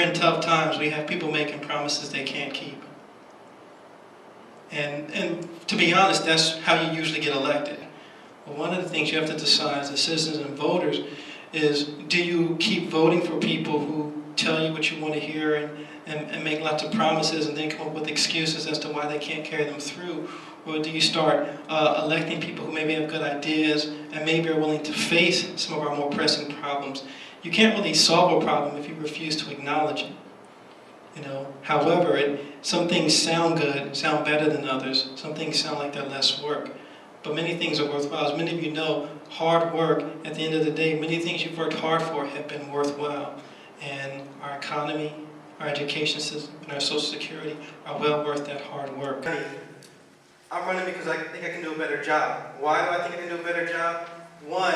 we're in tough times, we have people making promises they can't keep. And to be honest, that's how you usually get elected. But one of the things you have to decide as citizens and voters is, do you keep voting for people who tell you what you want to hear and make lots of promises and then come up with excuses as to why they can't carry them through? Or do you start electing people who maybe have good ideas and maybe are willing to face some of our more pressing problems? You can't really solve a problem if you refuse to acknowledge it. However, some things sound good, sound better than others. Some things sound like they're less work. But many things are worthwhile. As many of you know, hard work, at the end of the day, many things you've worked hard for have been worthwhile. And our economy, our education system, and our Social Security are well worth that hard work. I'm running because I think I can do a better job. Why do I think I can do a better job? One,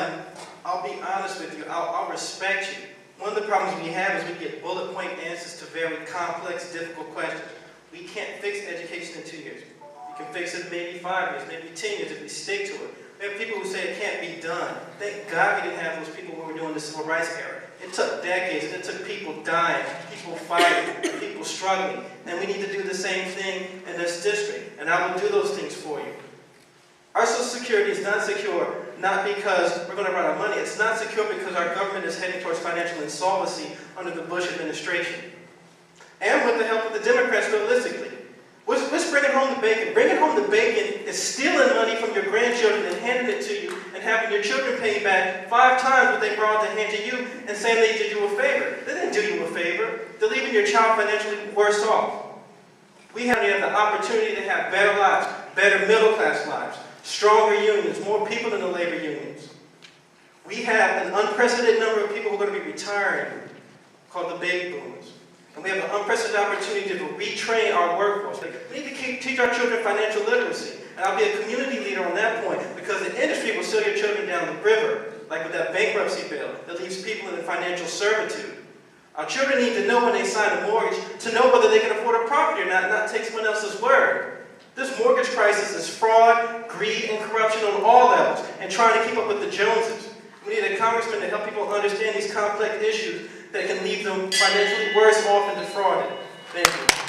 I'll be honest with you, I'll respect you. One of the problems we have is we get bullet point answers to very complex, difficult questions. We can't fix education in 2 years. We can fix it maybe 5 years, maybe 10 years if we stick to it. We have people who say it can't be done. Thank God we didn't have those people when we were doing the Civil Rights era. It took decades, and it took people dying, people fighting, people struggling. And we need to do the same thing in this district. And I will do those things for you. Our Social Security is not secure, not because we're going to run out of money. It's not secure because our government is heading towards financial insolvency under the Bush administration. And with the help of the Democrats, realistically. What's bringing home the bacon? Bringing home the bacon is stealing money from your grandchildren and handing it to you and having your children pay back 5 times what they borrowed to hand to you and saying they did you a favor. They didn't do you a favor. They're leaving your child financially worse off. We have the opportunity to have better lives, better middle-class lives, stronger unions, more people in the labor unions. We have an unprecedented number of people who are going to be retiring, called the baby boomers. And we have an unprecedented opportunity to retrain our workforce. We need to teach our children financial literacy. And I'll be a community leader on that point because the industry will sell your children down the river, like with that bankruptcy bill that leaves people in financial servitude. Our children need to know when they sign a mortgage to know whether they can afford a property or not take someone else's word. This mortgage crisis is fraud, greed, and corruption on all levels and trying to keep up with the Joneses. We need a congressman to help people understand these complex issues that can leave them financially worse off and defrauded. Thank you.